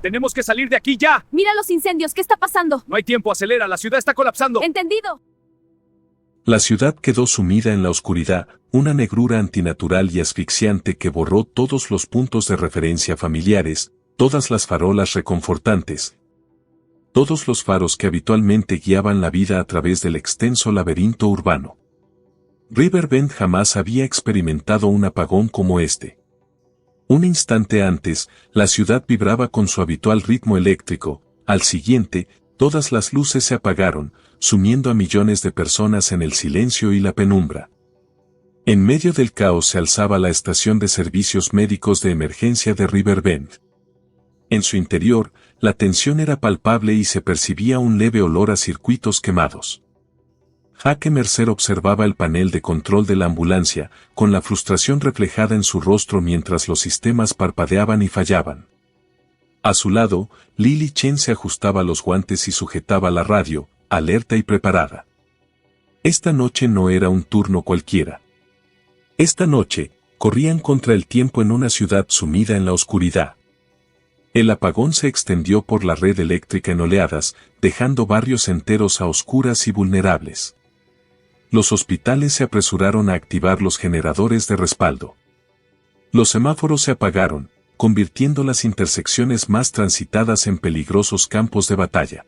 Tenemos que salir de aquí ya. Mira los incendios, ¿qué está pasando? No hay tiempo, acelera, la ciudad está colapsando. Entendido. La ciudad quedó sumida en la oscuridad, una negrura antinatural y asfixiante que borró todos los puntos de referencia familiares, todas las farolas reconfortantes, todos los faros que habitualmente guiaban la vida a través del extenso laberinto urbano. Riverbend jamás había experimentado un apagón como este. Un instante antes, la ciudad vibraba con su habitual ritmo eléctrico, al siguiente, todas las luces se apagaron, sumiendo a millones de personas en el silencio y la penumbra. En medio del caos se alzaba la estación de servicios médicos de emergencia de Riverbend. En su interior, la tensión era palpable y se percibía un leve olor a circuitos quemados. Jake Mercer observaba el panel de control de la ambulancia, con la frustración reflejada en su rostro mientras los sistemas parpadeaban y fallaban. A su lado, Lily Chen se ajustaba los guantes y sujetaba la radio, alerta y preparada. Esta noche no era un turno cualquiera. Esta noche, corrían contra el tiempo en una ciudad sumida en la oscuridad. El apagón se extendió por la red eléctrica en oleadas, dejando barrios enteros a oscuras y vulnerables. Los hospitales se apresuraron a activar los generadores de respaldo. Los semáforos se apagaron, convirtiendo las intersecciones más transitadas en peligrosos campos de batalla.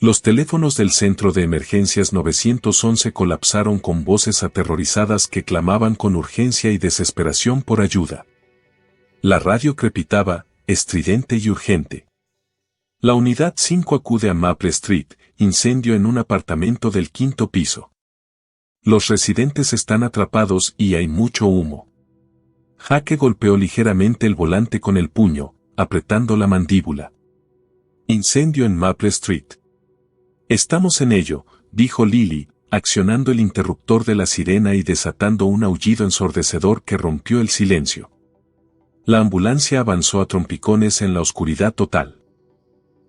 Los teléfonos del centro de emergencias 911 colapsaron con voces aterrorizadas que clamaban con urgencia y desesperación por ayuda. La radio crepitaba, estridente y urgente. La unidad 5 acude a Maple Street, incendio en un apartamento del 5º piso. Los residentes están atrapados y hay mucho humo. Jake golpeó ligeramente el volante con el puño, apretando la mandíbula. Incendio en Maple Street. Estamos en ello, dijo Lily, accionando el interruptor de la sirena y desatando un aullido ensordecedor que rompió el silencio. La ambulancia avanzó a trompicones en la oscuridad total.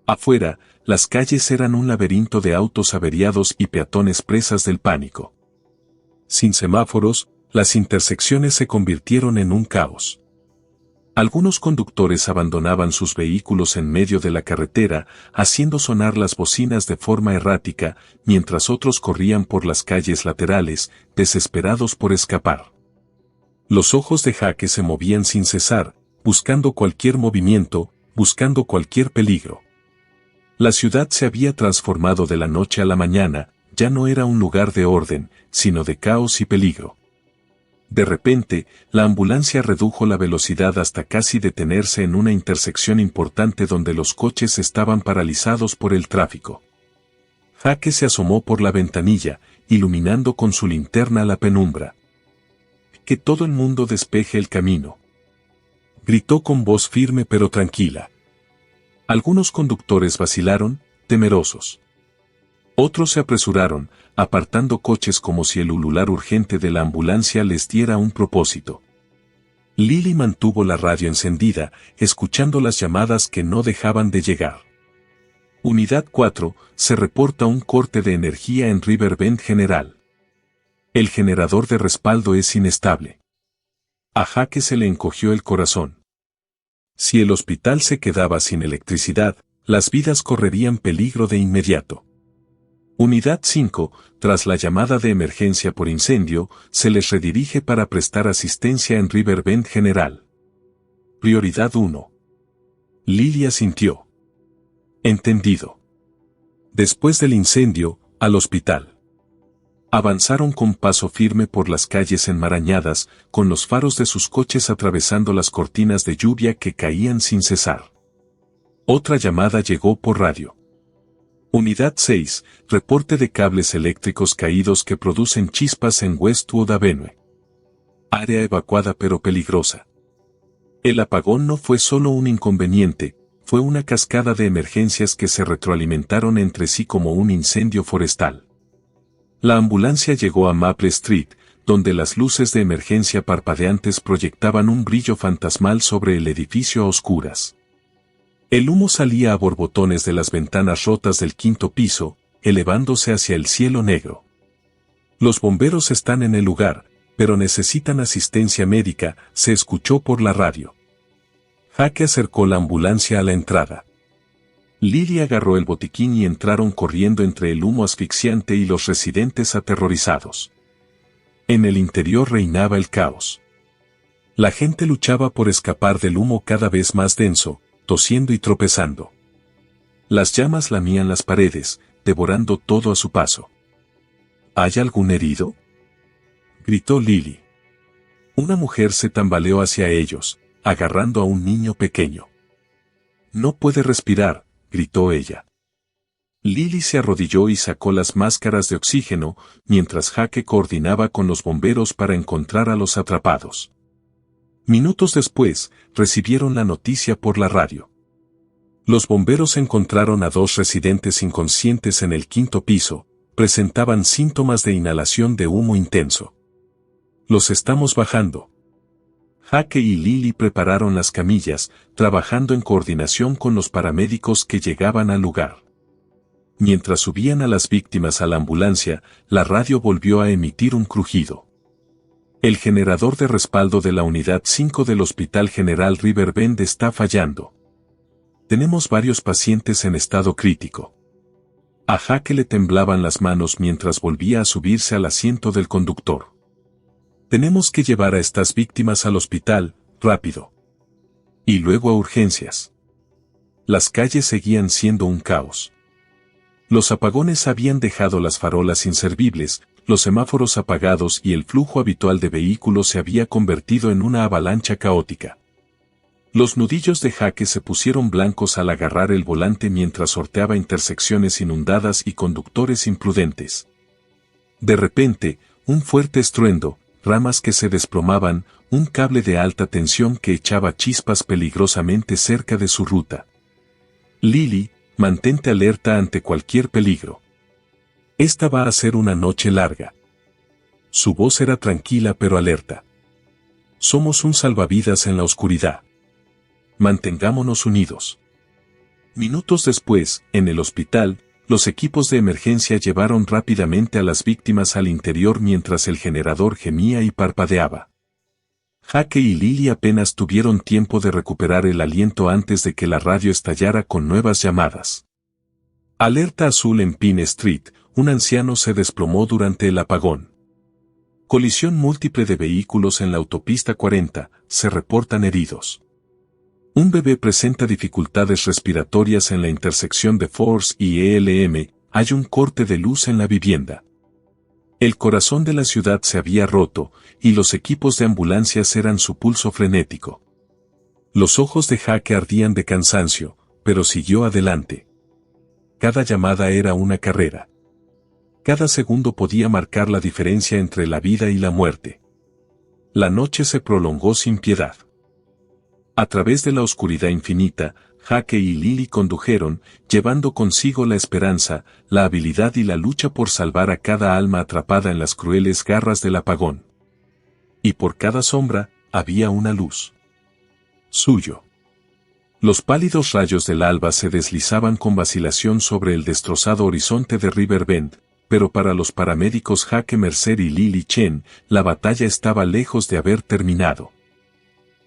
Afuera, las calles eran un laberinto de autos averiados y peatones presas del pánico. Sin semáforos, las intersecciones se convirtieron en un caos. Algunos conductores abandonaban sus vehículos en medio de la carretera, haciendo sonar las bocinas de forma errática, mientras otros corrían por las calles laterales, desesperados por escapar. Los ojos de Jake se movían sin cesar, buscando cualquier movimiento, buscando cualquier peligro. La ciudad se había transformado de la noche a la mañana, ya no era un lugar de orden, sino de caos y peligro. De repente, la ambulancia redujo la velocidad hasta casi detenerse en una intersección importante donde los coches estaban paralizados por el tráfico. Jake se asomó por la ventanilla, iluminando con su linterna la penumbra. «Que todo el mundo despeje el camino», gritó con voz firme pero tranquila. Algunos conductores vacilaron, temerosos. Otros se apresuraron, apartando coches como si el ulular urgente de la ambulancia les diera un propósito. Lily mantuvo la radio encendida, escuchando las llamadas que no dejaban de llegar. Unidad 4, se reporta un corte de energía en Riverbend General. El generador de respaldo es inestable. A Jake se le encogió el corazón. Si el hospital se quedaba sin electricidad, las vidas correrían peligro de inmediato. Unidad 5, tras la llamada de emergencia por incendio, se les redirige para prestar asistencia en Riverbend General. Prioridad 1. Lily asintió. Entendido. Después del incendio, al hospital. Avanzaron con paso firme por las calles enmarañadas, con los faros de sus coches atravesando las cortinas de lluvia que caían sin cesar. Otra llamada llegó por radio. Unidad 6, reporte de cables eléctricos caídos que producen chispas en Westwood Avenue. Área evacuada pero peligrosa. El apagón no fue solo un inconveniente, fue una cascada de emergencias que se retroalimentaron entre sí como un incendio forestal. La ambulancia llegó a Maple Street, donde las luces de emergencia parpadeantes proyectaban un brillo fantasmal sobre el edificio a oscuras. El humo salía a borbotones de las ventanas rotas del 5º piso, elevándose hacia el cielo negro. Los bomberos están en el lugar, pero necesitan asistencia médica, se escuchó por la radio. Jake acercó la ambulancia a la entrada. Lily agarró el botiquín y entraron corriendo entre el humo asfixiante y los residentes aterrorizados. En el interior reinaba el caos. La gente luchaba por escapar del humo cada vez más denso, tosiendo y tropezando. Las llamas lamían las paredes, devorando todo a su paso. ¿Hay algún herido?, gritó Lily. Una mujer se tambaleó hacia ellos, agarrando a un niño pequeño. No puede respirar, gritó ella. Lily se arrodilló y sacó las máscaras de oxígeno, mientras Jake coordinaba con los bomberos para encontrar a los atrapados. Minutos después, recibieron la noticia por la radio. Los bomberos encontraron a 2 residentes inconscientes en el 5º piso, presentaban síntomas de inhalación de humo intenso. Los estamos bajando. Jake y Lily prepararon las camillas, trabajando en coordinación con los paramédicos que llegaban al lugar. Mientras subían a las víctimas a la ambulancia, la radio volvió a emitir un crujido. El generador de respaldo de la unidad 5 del Hospital General Riverbend está fallando. Tenemos varios pacientes en estado crítico. A Jake le temblaban las manos mientras volvía a subirse al asiento del conductor. Tenemos que llevar a estas víctimas al hospital, rápido. Y luego a urgencias. Las calles seguían siendo un caos. Los apagones habían dejado las farolas inservibles, los semáforos apagados y el flujo habitual de vehículos se había convertido en una avalancha caótica. Los nudillos de Jake se pusieron blancos al agarrar el volante mientras sorteaba intersecciones inundadas y conductores imprudentes. De repente, un fuerte estruendo, ramas que se desplomaban, un cable de alta tensión que echaba chispas peligrosamente cerca de su ruta. Lily, mantente alerta ante cualquier peligro. Esta va a ser una noche larga. Su voz era tranquila pero alerta. Somos un salvavidas en la oscuridad. Mantengámonos unidos. Minutos después, en el hospital, los equipos de emergencia llevaron rápidamente a las víctimas al interior mientras el generador gemía y parpadeaba. Jake y Lily apenas tuvieron tiempo de recuperar el aliento antes de que la radio estallara con nuevas llamadas. Alerta azul en Pine Street, un anciano se desplomó durante el apagón. Colisión múltiple de vehículos en la autopista 40, se reportan heridos. Un bebé presenta dificultades respiratorias en la intersección de Force y ELM, hay un corte de luz en la vivienda. El corazón de la ciudad se había roto, y los equipos de ambulancias eran su pulso frenético. Los ojos de Jake ardían de cansancio, pero siguió adelante. Cada llamada era una carrera. Cada segundo podía marcar la diferencia entre la vida y la muerte. La noche se prolongó sin piedad. A través de la oscuridad infinita, Jake y Lily condujeron, llevando consigo la esperanza, la habilidad y la lucha por salvar a cada alma atrapada en las crueles garras del apagón. Y por cada sombra, había una luz. Suyo. Los pálidos rayos del alba se deslizaban con vacilación sobre el destrozado horizonte de Riverbend, pero para los paramédicos Jake Mercer y Lily Chen, la batalla estaba lejos de haber terminado.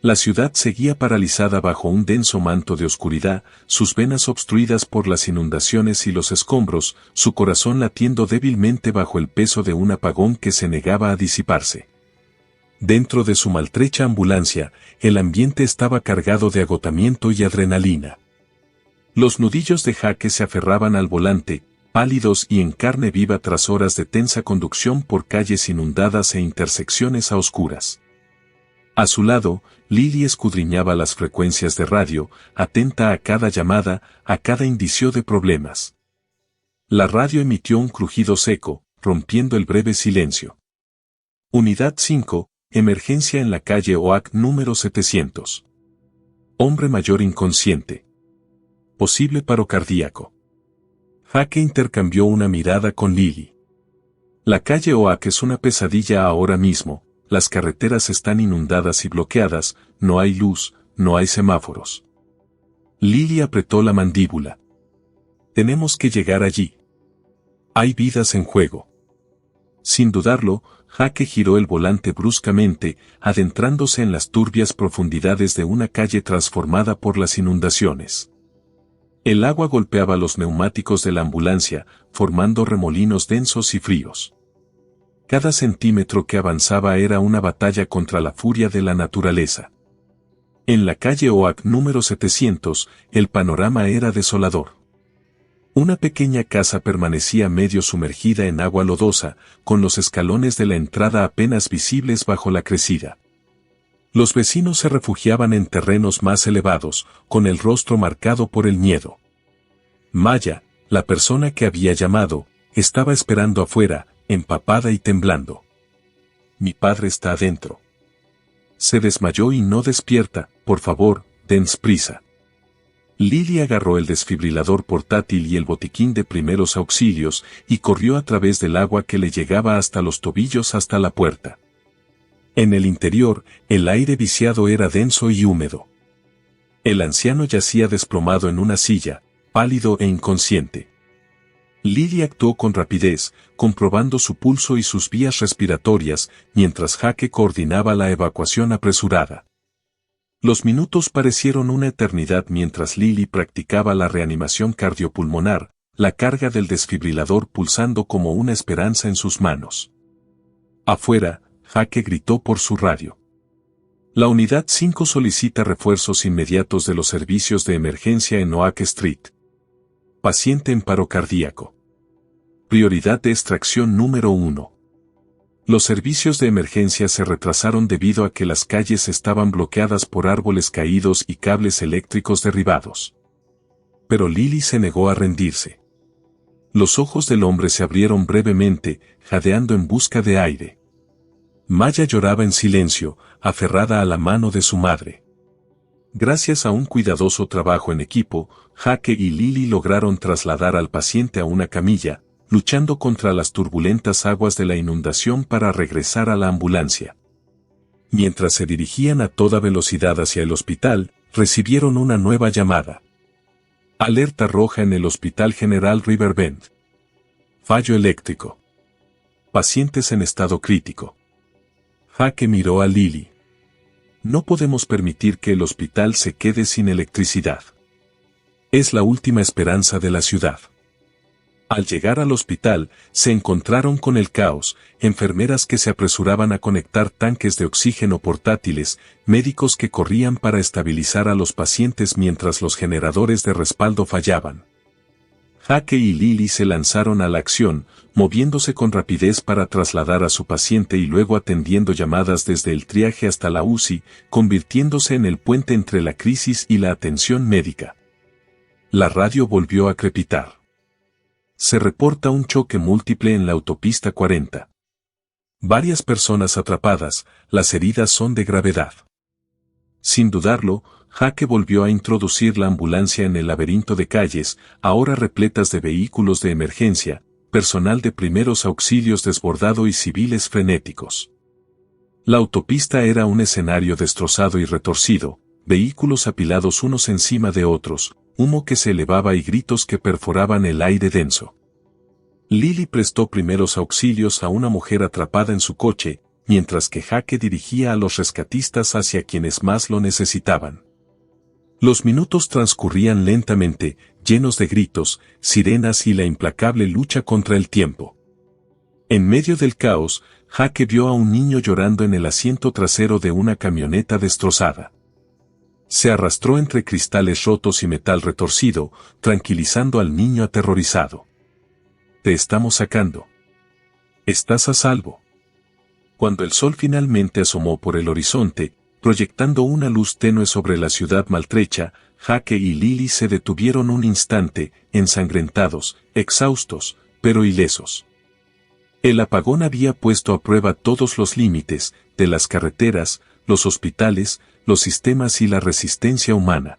La ciudad seguía paralizada bajo un denso manto de oscuridad, sus venas obstruidas por las inundaciones y los escombros, su corazón latiendo débilmente bajo el peso de un apagón que se negaba a disiparse. Dentro de su maltrecha ambulancia, el ambiente estaba cargado de agotamiento y adrenalina. Los nudillos de Jake se aferraban al volante, pálidos y en carne viva tras horas de tensa conducción por calles inundadas e intersecciones a oscuras. A su lado, Lily escudriñaba las frecuencias de radio, atenta a cada llamada, a cada indicio de problemas. La radio emitió un crujido seco, rompiendo el breve silencio. Unidad 5, emergencia en la calle Oak número 700. Hombre mayor inconsciente. Posible paro cardíaco. Jake intercambió una mirada con Lily. La calle Oak es una pesadilla ahora mismo. Las carreteras están inundadas y bloqueadas, no hay luz, no hay semáforos. Lily apretó la mandíbula. Tenemos que llegar allí. Hay vidas en juego. Sin dudarlo, Jake giró el volante bruscamente, adentrándose en las turbias profundidades de una calle transformada por las inundaciones. El agua golpeaba los neumáticos de la ambulancia, formando remolinos densos y fríos. Cada centímetro que avanzaba era una batalla contra la furia de la naturaleza. En la calle Oak número 700, el panorama era desolador. Una pequeña casa permanecía medio sumergida en agua lodosa, con los escalones de la entrada apenas visibles bajo la crecida. Los vecinos se refugiaban en terrenos más elevados, con el rostro marcado por el miedo. Maya, la persona que había llamado, estaba esperando afuera, empapada y temblando. Mi padre está adentro. Se desmayó y no despierta, por favor, dense prisa. Lily agarró el desfibrilador portátil y el botiquín de primeros auxilios y corrió a través del agua que le llegaba hasta los tobillos hasta la puerta. En el interior, el aire viciado era denso y húmedo. El anciano yacía desplomado en una silla, pálido e inconsciente. Lily actuó con rapidez, comprobando su pulso y sus vías respiratorias, mientras Jake coordinaba la evacuación apresurada. Los minutos parecieron una eternidad mientras Lily practicaba la reanimación cardiopulmonar, la carga del desfibrilador pulsando como una esperanza en sus manos. Afuera, Jake gritó por su radio. La Unidad 5 solicita refuerzos inmediatos de los servicios de emergencia en Oak Street. Paciente en paro cardíaco. Prioridad de extracción número 1. Los servicios de emergencia se retrasaron debido a que las calles estaban bloqueadas por árboles caídos y cables eléctricos derribados. Pero Lily se negó a rendirse. Los ojos del hombre se abrieron brevemente, jadeando en busca de aire. Maya lloraba en silencio, aferrada a la mano de su madre. Gracias a un cuidadoso trabajo en equipo, Jake y Lily lograron trasladar al paciente a una camilla, luchando contra las turbulentas aguas de la inundación para regresar a la ambulancia. Mientras se dirigían a toda velocidad hacia el hospital, recibieron una nueva llamada. Alerta roja en el Hospital General Riverbend. Fallo eléctrico. Pacientes en estado crítico. Jake miró a Lily. No podemos permitir que el hospital se quede sin electricidad. Es la última esperanza de la ciudad. Al llegar al hospital, se encontraron con el caos, enfermeras que se apresuraban a conectar tanques de oxígeno portátiles, médicos que corrían para estabilizar a los pacientes mientras los generadores de respaldo fallaban. Jake y Lily se lanzaron a la acción, moviéndose con rapidez para trasladar a su paciente y luego atendiendo llamadas desde el triaje hasta la UCI, convirtiéndose en el puente entre la crisis y la atención médica. La radio volvió a crepitar. Se reporta un choque múltiple en la autopista 40. Varias personas atrapadas, las heridas son de gravedad. Sin dudarlo, Jake volvió a introducir la ambulancia en el laberinto de calles, ahora repletas de vehículos de emergencia, personal de primeros auxilios desbordado y civiles frenéticos. La autopista era un escenario destrozado y retorcido, vehículos apilados unos encima de otros, humo que se elevaba y gritos que perforaban el aire denso. Lily prestó primeros auxilios a una mujer atrapada en su coche, mientras que Jake dirigía a los rescatistas hacia quienes más lo necesitaban. Los minutos transcurrían lentamente, llenos de gritos, sirenas y la implacable lucha contra el tiempo. En medio del caos, Jake vio a un niño llorando en el asiento trasero de una camioneta destrozada. Se arrastró entre cristales rotos y metal retorcido, tranquilizando al niño aterrorizado. Te estamos sacando. Estás a salvo. Cuando el sol finalmente asomó por el horizonte, proyectando una luz tenue sobre la ciudad maltrecha, Jake y Lily se detuvieron un instante, ensangrentados, exhaustos, pero ilesos. El apagón había puesto a prueba todos los límites, de las carreteras, los hospitales, los sistemas y la resistencia humana.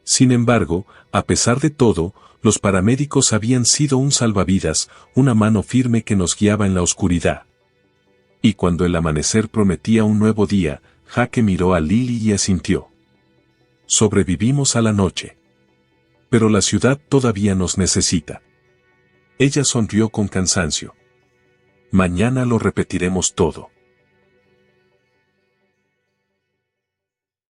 Sin embargo, a pesar de todo, los paramédicos habían sido un salvavidas, una mano firme que nos guiaba en la oscuridad. Y cuando el amanecer prometía un nuevo día, Jake miró a Lily y asintió. Sobrevivimos a la noche. Pero la ciudad todavía nos necesita. Ella sonrió con cansancio. Mañana lo repetiremos todo.